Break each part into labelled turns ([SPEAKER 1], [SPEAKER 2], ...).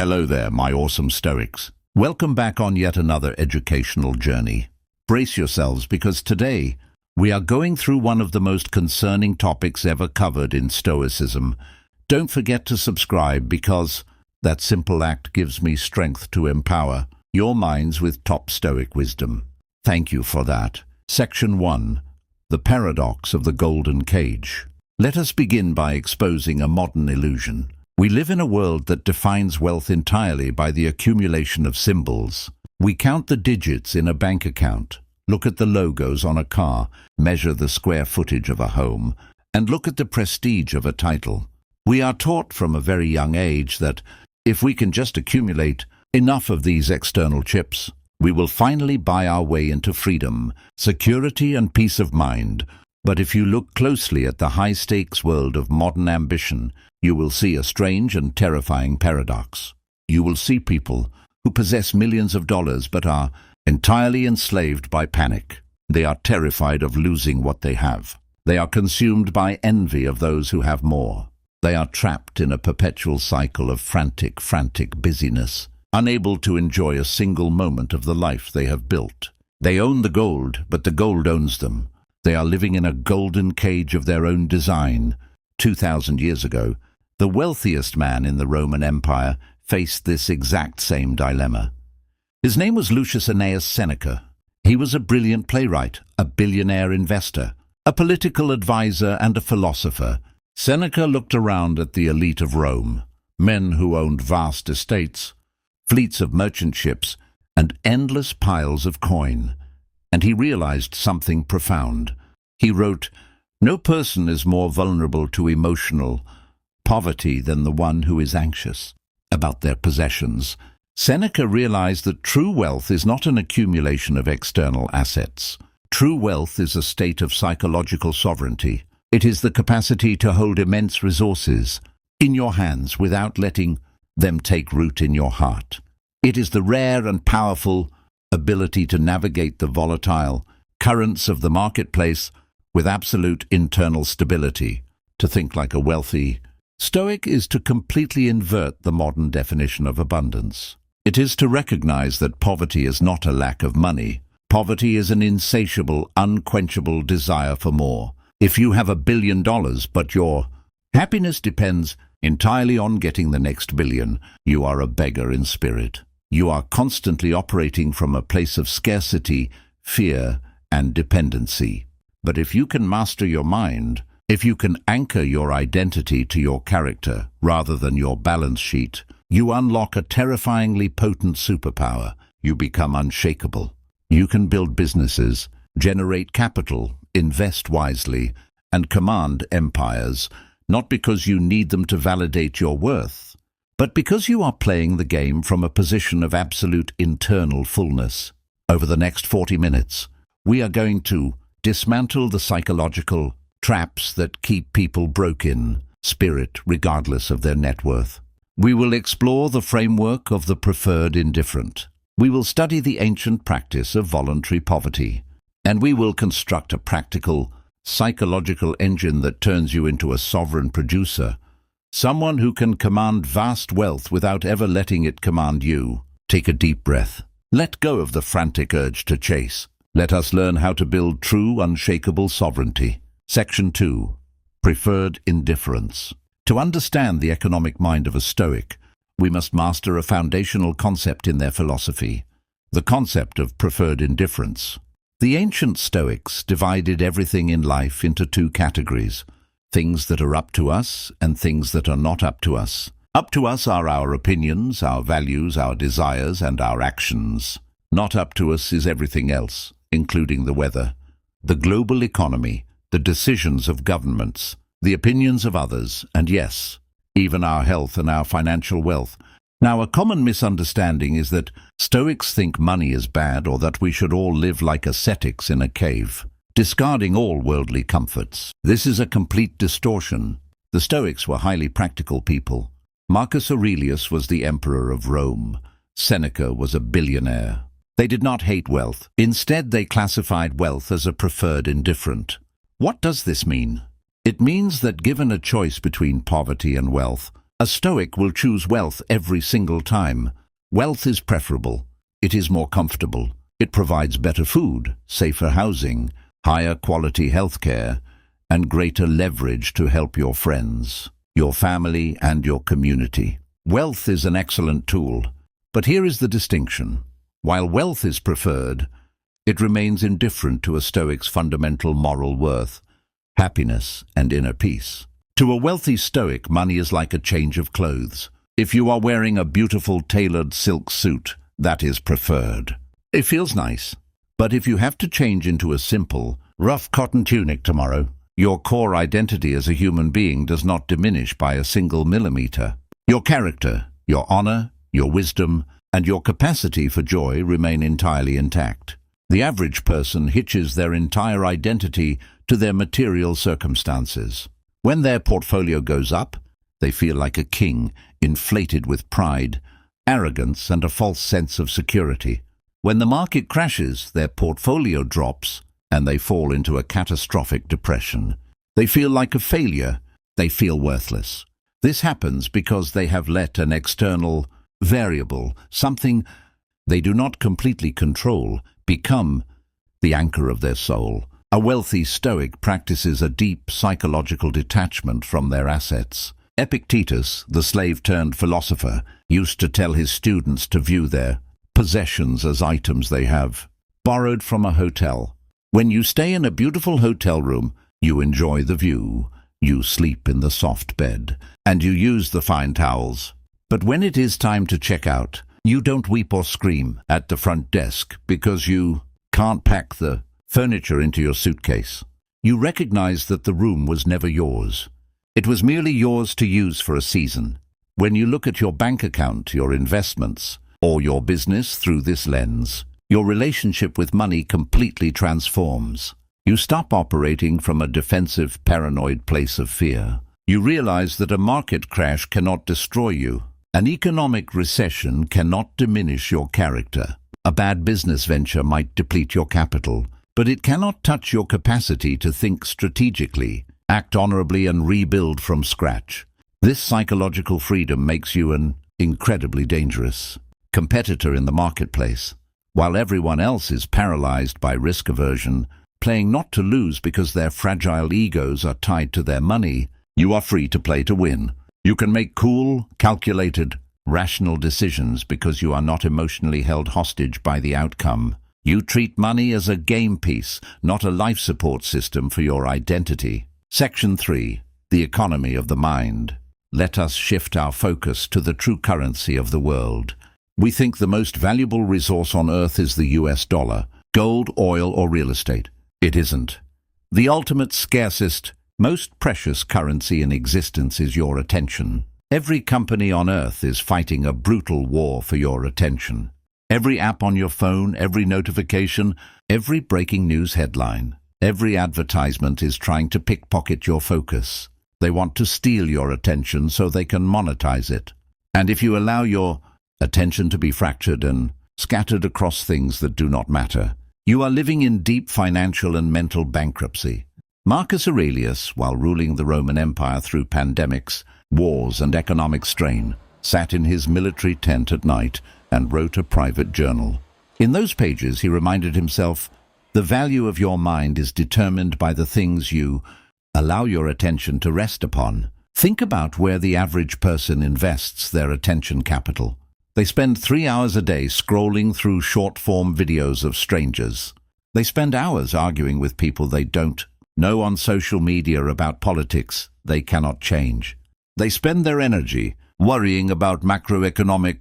[SPEAKER 1] Hello there, my awesome Stoics. Welcome back on yet another educational journey. Brace yourselves because today we are going through one of the most concerning topics ever covered in Stoicism. Don't forget to subscribe because that simple act gives me strength to empower your minds with top Stoic wisdom. Thank you for that. Section 1. The Paradox of the Golden Cage. Let us begin by exposing a modern illusion. We live in a world that defines wealth entirely by the accumulation of symbols. We count the digits in a bank account, look at the logos on a car, measure the square footage of a home, and look at the prestige of a title. We are taught from a very young age that if we can just accumulate enough of these external chips, we will finally buy our way into freedom, security, and peace of mind. But if you look closely at the high-stakes world of modern ambition, you will see a strange and terrifying paradox. You will see people who possess millions of dollars but are entirely enslaved by panic. They are terrified of losing what they have. They are consumed by envy of those who have more. They are trapped in a perpetual cycle of frantic busyness, unable to enjoy a single moment of the life they have built. They own the gold, but the gold owns them. They are living in a golden cage of their own design. 2,000 years ago, the wealthiest man in the Roman Empire faced this exact same dilemma. His name was Lucius Annaeus Seneca. He was a brilliant playwright, a billionaire investor, a political advisor, and a philosopher. Seneca looked around at the elite of Rome, men who owned vast estates, fleets of merchant ships, and endless piles of coin. And he realized something profound. He wrote, "No person is more vulnerable to emotional poverty than the one who is anxious about their possessions." Seneca realized that true wealth is not an accumulation of external assets. True wealth is a state of psychological sovereignty. It is the capacity to hold immense resources in your hands without letting them take root in your heart. It is the rare and powerful ability to navigate the volatile currents of the marketplace with absolute internal stability. To think like a wealthy Stoic is to completely invert the modern definition of abundance. It is to recognize that poverty is not a lack of money. Poverty is an insatiable, unquenchable desire for more. If you have $1 billion, but your happiness depends entirely on getting the next billion, you are a beggar in spirit. You are constantly operating from a place of scarcity, fear, and dependency. But if you can master your mind, if you can anchor your identity to your character rather than your balance sheet, you unlock a terrifyingly potent superpower. You become unshakable. You can build businesses, generate capital, invest wisely, and command empires, not because you need them to validate your worth, but because you are playing the game from a position of absolute internal fullness. Over the next 40 minutes, we are going to dismantle the psychological traps that keep people broke in spirit regardless of their net worth. We will explore the framework of the preferred indifferent. We will study the ancient practice of voluntary poverty. And we will construct a practical, psychological engine that turns you into a sovereign producer, someone who can command vast wealth without ever letting it command you. Take a deep breath. Let go of the frantic urge to chase. Let us learn how to build true, unshakable sovereignty. Section 2. Preferred indifference. To understand the economic mind of a Stoic, we must master a foundational concept in their philosophy, the concept of preferred indifference. The ancient Stoics divided everything in life into two categories, things that are up to us and things that are not up to us. Up to us are our opinions, our values, our desires, and our actions. Not up to us is everything else, including the weather, the global economy, the decisions of governments, the opinions of others, and yes, even our health and our financial wealth. Now, a common misunderstanding is that Stoics think money is bad or that we should all live like ascetics in a cave, discarding all worldly comforts. This is a complete distortion. The Stoics were highly practical people. Marcus Aurelius was the emperor of Rome. Seneca was a billionaire. They did not hate wealth. Instead, they classified wealth as a preferred indifferent. What does this mean? It means that given a choice between poverty and wealth, A Stoic will choose wealth every single time. Wealth is preferable. It is more comfortable. It provides better food, safer housing, higher quality healthcare, and greater leverage to help your friends, your family, and your community. Wealth is an excellent tool, but here is the distinction. While wealth is preferred, it remains indifferent to a Stoic's fundamental moral worth, happiness, and inner peace. To a wealthy Stoic, money is like a change of clothes. If you are wearing a beautiful tailored silk suit, that is preferred. It feels nice. But if you have to change into a simple, rough cotton tunic tomorrow, your core identity as a human being does not diminish by a single millimeter. Your character, your honor, your wisdom, and your capacity for joy remain entirely intact. The average person hitches their entire identity to their material circumstances. When their portfolio goes up, they feel like a king, inflated with pride, arrogance, and a false sense of security. When the market crashes, their portfolio drops, and they fall into a catastrophic depression. They feel like a failure. They feel worthless. This happens because they have let an external variable, something they do not completely control, become the anchor of their soul. A wealthy Stoic practices a deep psychological detachment from their assets. Epictetus, the slave-turned-philosopher, used to tell his students to view their possessions as items they have borrowed from a hotel. When you stay in a beautiful hotel room, you enjoy the view, you sleep in the soft bed, and you use the fine towels. But when it is time to check out, you don't weep or scream at the front desk because you can't pack the furniture into your suitcase. You recognize that the room was never yours. It was merely yours to use for a season. When you look at your bank account, your investments, or your business through this lens, your relationship with money completely transforms. You stop operating from a defensive, paranoid place of fear. You realize that a market crash cannot destroy you. An economic recession cannot diminish your character. A bad business venture might deplete your capital, but it cannot touch your capacity to think strategically, act honorably, and rebuild from scratch. This psychological freedom makes you an incredibly dangerous competitor in the marketplace. While everyone else is paralyzed by risk aversion, playing not to lose because their fragile egos are tied to their money, you are free to play to win. You can make cool, calculated, rational decisions because you are not emotionally held hostage by the outcome. You treat money as a game piece, not a life support system for your identity. Section 3. The economy of the mind. Let us shift our focus to the true currency of the world. We think the most valuable resource on earth is the US dollar, gold, oil, or real estate. It isn't. The ultimate, scarcest, most precious currency in existence is your attention. Every company on earth is fighting a brutal war for your attention. Every app on your phone, every notification, every breaking news headline, every advertisement is trying to pickpocket your focus. They want to steal your attention so they can monetize it. And if you allow your attention to be fractured and scattered across things that do not matter, you are living in deep financial and mental bankruptcy. Marcus Aurelius, while ruling the Roman Empire through pandemics, wars, and economic strain, sat in his military tent at night and wrote a private journal. In those pages, he reminded himself, the value of your mind is determined by the things you allow your attention to rest upon. Think about where the average person invests their attention capital. They spend 3 hours a day scrolling through short-form videos of strangers. They spend hours arguing with people they don't know on social media about politics they cannot change. They spend their energy worrying about macroeconomic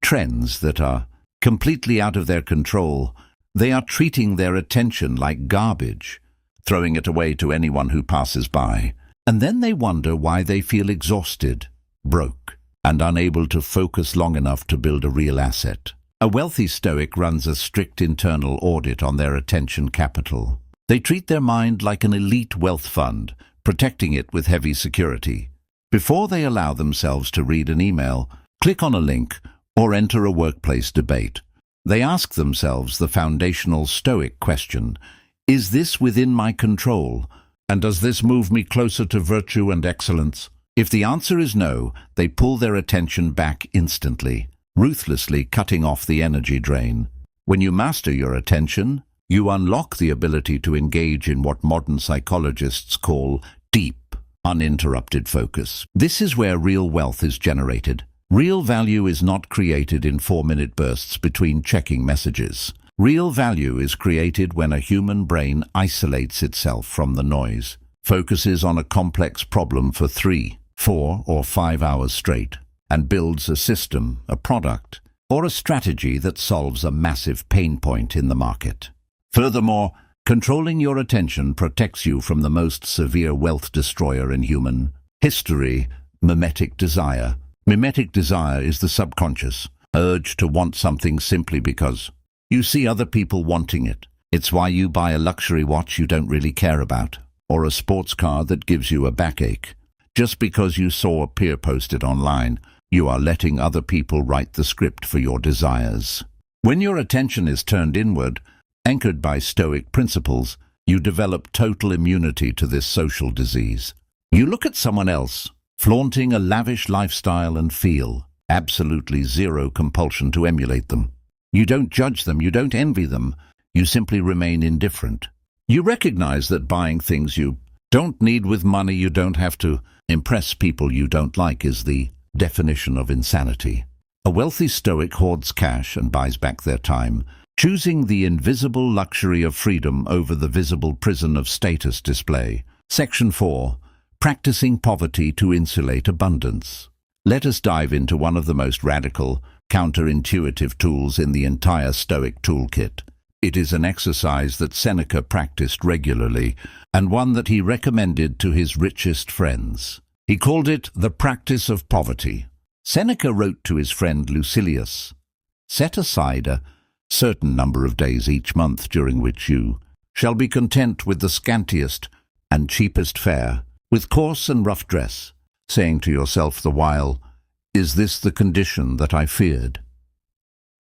[SPEAKER 1] trends that are completely out of their control. They are treating their attention like garbage, throwing it away to anyone who passes by. And then they wonder why they feel exhausted, broke, and unable to focus long enough to build a real asset. A wealthy Stoic runs a strict internal audit on their attention capital. They treat their mind like an elite wealth fund, protecting it with heavy security. Before they allow themselves to read an email, click on a link, or enter a workplace debate, they ask themselves the foundational Stoic question, is this within my control, and does this move me closer to virtue and excellence? If the answer is no, they pull their attention back instantly, ruthlessly cutting off the energy drain. When you master your attention, you unlock the ability to engage in what modern psychologists call deep, uninterrupted focus. This is where real wealth is generated. Real value is not created in 4-minute bursts between checking messages. Real value is created when a human brain isolates itself from the noise, focuses on a complex problem for 3, 4, or 5 hours straight, and builds a system, a product, or a strategy that solves a massive pain point in the market. Furthermore, controlling your attention protects you from the most severe wealth destroyer in human history, mimetic desire. Mimetic desire is the subconscious urge to want something simply because you see other people wanting it. It's why you buy a luxury watch you don't really care about, or a sports car that gives you a backache. Just because you saw a peer post it online, you are letting other people write the script for your desires. When your attention is turned inward, anchored by Stoic principles, you develop total immunity to this social disease. You look at someone else, flaunting a lavish lifestyle, and feel absolutely zero compulsion to emulate them. You don't judge them, you don't envy them, you simply remain indifferent. You recognize that buying things you don't need with money you don't have to impress people you don't like is the definition of insanity. A wealthy Stoic hoards cash and buys back their time, choosing the invisible luxury of freedom over the visible prison of status display. Section 4. Practicing poverty to insulate abundance. Let us dive into one of the most radical, counterintuitive tools in the entire Stoic toolkit. It is an exercise that Seneca practiced regularly, and one that he recommended to his richest friends. He called it the practice of poverty. Seneca wrote to his friend Lucilius, "Set aside a certain number of days each month during which you shall be content with the scantiest and cheapest fare, with coarse and rough dress, saying to yourself the while, 'Is this the condition that I feared?'"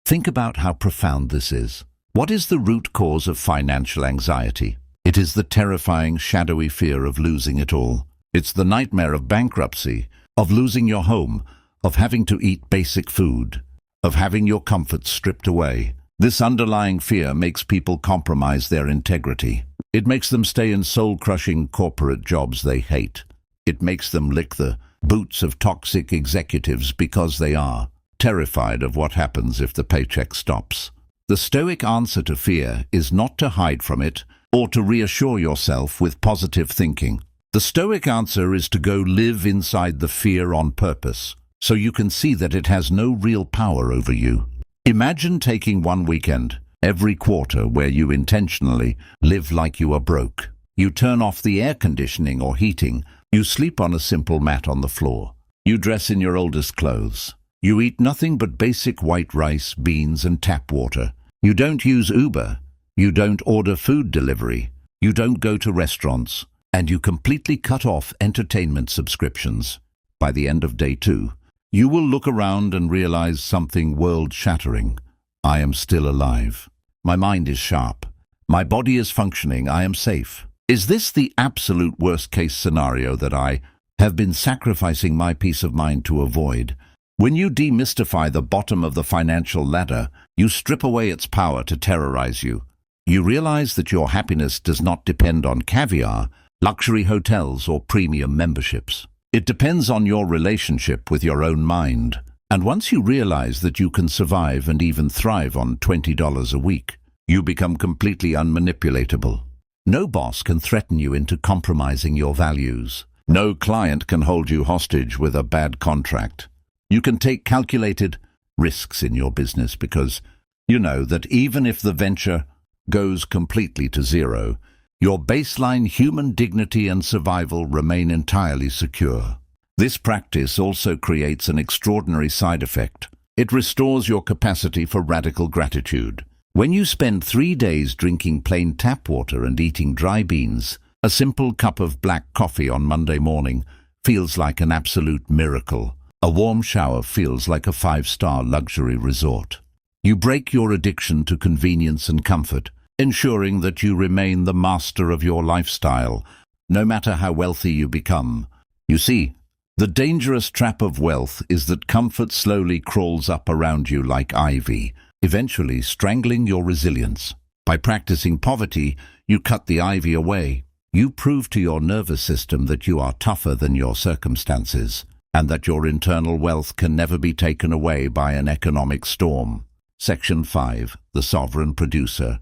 [SPEAKER 1] Think about how profound this is. What is the root cause of financial anxiety? It is the terrifying, shadowy fear of losing it all. It's the nightmare of bankruptcy, of losing your home, of having to eat basic food, of having your comforts stripped away. This underlying fear makes people compromise their integrity. It makes them stay in soul-crushing corporate jobs they hate. It makes them lick the boots of toxic executives because they are terrified of what happens if the paycheck stops. The Stoic answer to fear is not to hide from it or to reassure yourself with positive thinking. The Stoic answer is to go live inside the fear on purpose, so you can see that it has no real power over you. Imagine taking one weekend every quarter where you intentionally live like you are broke. You turn off the air conditioning or heating. You sleep on a simple mat on the floor. You dress in your oldest clothes. You eat nothing but basic white rice, beans, and tap water. You don't use Uber. You don't order food delivery. You don't go to restaurants. And you completely cut off entertainment subscriptions. By the end of day 2, you will look around and realize something world-shattering. I am still alive. My mind is sharp. My body is functioning. I am safe. Is this the absolute worst-case scenario that I have been sacrificing my peace of mind to avoid? When you demystify the bottom of the financial ladder, you strip away its power to terrorize you. You realize that your happiness does not depend on caviar, luxury hotels, or premium memberships. It depends on your relationship with your own mind. And once you realize that you can survive and even thrive on $20 a week, you become completely unmanipulatable. No boss can threaten you into compromising your values. No client can hold you hostage with a bad contract. You can take calculated risks in your business because you know that even if the venture goes completely to zero, your baseline human dignity and survival remain entirely secure. This practice also creates an extraordinary side effect. It restores your capacity for radical gratitude. When you spend 3 days drinking plain tap water and eating dry beans, a simple cup of black coffee on Monday morning feels like an absolute miracle. A warm shower feels like a 5-star luxury resort. You break your addiction to convenience and comfort, ensuring that you remain the master of your lifestyle, no matter how wealthy you become. You see, The dangerous trap of wealth is that comfort slowly crawls up around you like ivy, eventually strangling your resilience. By practicing poverty, you cut the ivy away. You prove to your nervous system that you are tougher than your circumstances, and that your internal wealth can never be taken away by an economic storm. Section 5. The Sovereign Producer.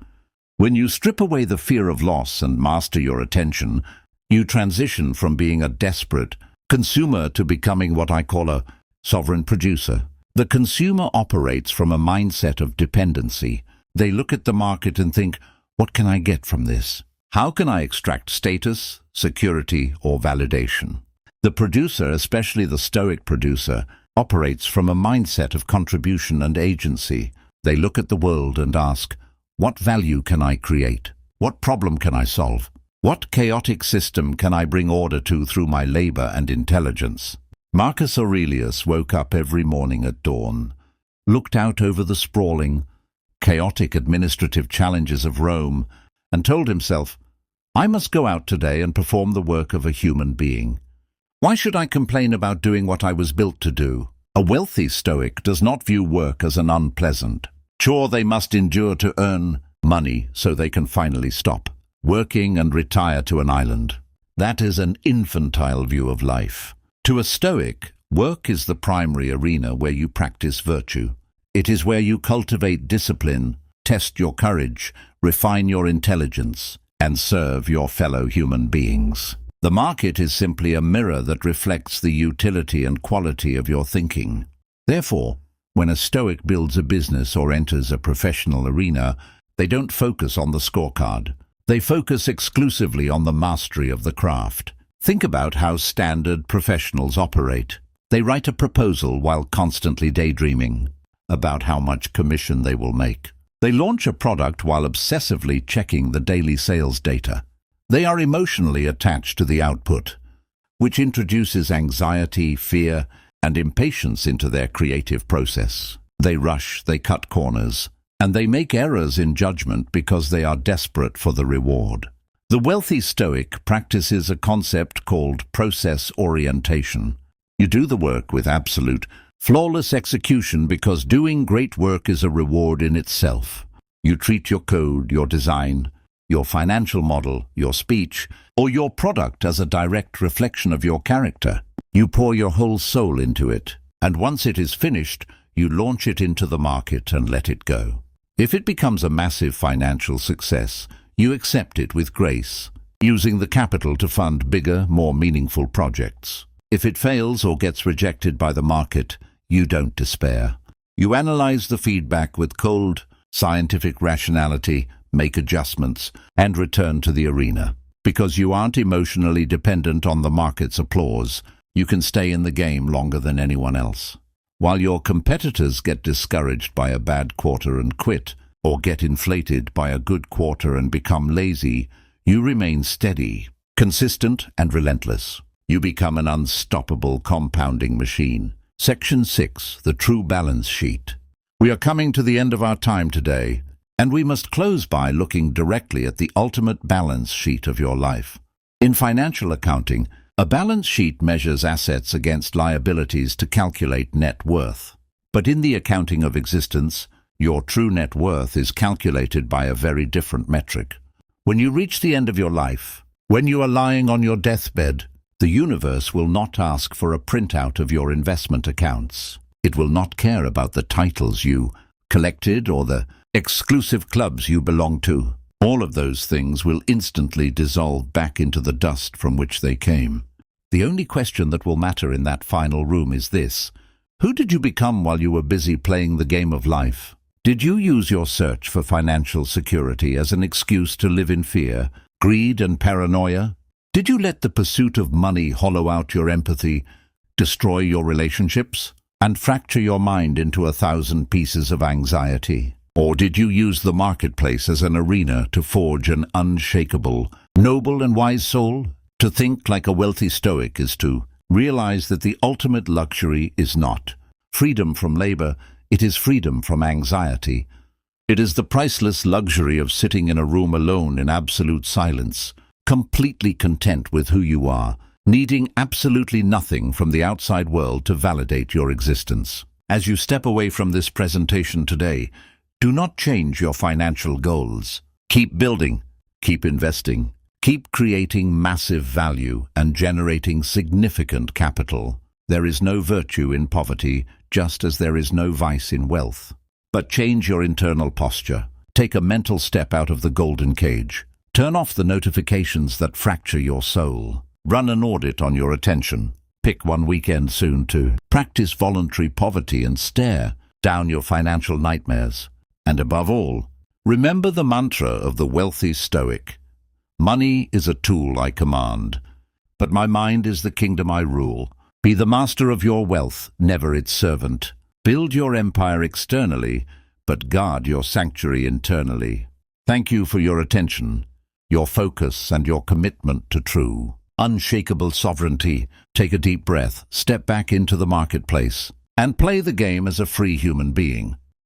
[SPEAKER 1] When you strip away the fear of loss and master your attention, you transition from being a desperate consumer to becoming what I call a sovereign producer. The consumer operates from a mindset of dependency. They look at the market and think, what can I get from this? How can I extract status, security, or validation? The producer, especially the Stoic producer, operates from a mindset of contribution and agency. They look at the world and ask, what value can I create? What problem can I solve? What chaotic system can I bring order to through my labor and intelligence? Marcus Aurelius woke up every morning at dawn, looked out over the sprawling, chaotic administrative challenges of Rome, and told himself, I must go out today and perform the work of a human being. Why should I complain about doing what I was built to do? A wealthy Stoic does not view work as an unpleasant chore they must endure to earn money so they can finally stop working and retire to an island. That is an infantile view of life. To a Stoic, work is the primary arena where you practice virtue. It is where you cultivate discipline, test your courage, refine your intelligence, and serve your fellow human beings. The market is simply a mirror that reflects the utility and quality of your thinking. Therefore, when a Stoic builds a business or enters a professional arena, they don't focus on the scorecard. They focus exclusively on the mastery of the craft. Think about how standard professionals operate. They write a proposal while constantly daydreaming about how much commission they will make. They launch a product while obsessively checking the daily sales data. They are emotionally attached to the output, which introduces anxiety, fear, and impatience into their creative process. They rush, they cut corners, and they make errors in judgment because they are desperate for the reward. The wealthy Stoic practices a concept called process orientation. You do the work with absolute, flawless execution because doing great work is a reward in itself. You treat your code, your design, your financial model, your speech, or your product as a direct reflection of your character. You pour your whole soul into it, and once it is finished, you launch it into the market and let it go. If it becomes a massive financial success, you accept it with grace, using the capital to fund bigger, more meaningful projects. If it fails or gets rejected by the market, you don't despair. You analyze the feedback with cold, scientific rationality, make adjustments, and return to the arena. Because you aren't emotionally dependent on the market's applause, you can stay in the game longer than anyone else. While your competitors get discouraged by a bad quarter and quit, or get inflated by a good quarter and become lazy, you remain steady, consistent, and relentless. You become an unstoppable compounding machine. Section 6. The True Balance Sheet. We are coming to the end of our time today, and we must close by looking directly at the ultimate balance sheet of your life. In financial accounting, a balance sheet measures assets against liabilities to calculate net worth. But in the accounting of existence, your true net worth is calculated by a very different metric. When you reach the end of your life, when you are lying on your deathbed, the universe will not ask for a printout of your investment accounts. It will not care about the titles you collected or the exclusive clubs you belong to. All of those things will instantly dissolve back into the dust from which they came. The only question that will matter in that final room is this: who did you become while you were busy playing the game of life? Did you use your search for financial security as an excuse to live in fear, greed, and paranoia? Did you let the pursuit of money hollow out your empathy, destroy your relationships, and fracture your mind into 1,000 pieces of anxiety? Or did you use the marketplace as an arena to forge an unshakable, noble and wise soul? To think like a wealthy Stoic is to realize that the ultimate luxury is not freedom from labor, it is freedom from anxiety. It is the priceless luxury of sitting in a room alone in absolute silence, completely content with who you are, needing absolutely nothing from the outside world to validate your existence. As you step away from this presentation today, do not change your financial goals. Keep building, keep investing, keep creating massive value and generating significant capital. There is no virtue in poverty, just as there is no vice in wealth. But change your internal posture. Take a mental step out of the golden cage. Turn off the notifications that fracture your soul. Run an audit on your attention. Pick one weekend soon to practice voluntary poverty and stare down your financial nightmares. And above all, remember the mantra of the wealthy Stoic. Money is a tool I command, but my mind is the kingdom I rule. Be the master of your wealth, never its servant. Build your empire externally, but guard your sanctuary internally. Thank you for your attention, your focus, and your commitment to true, unshakable sovereignty. Take a deep breath, step back into the marketplace, and play the game as a free human being.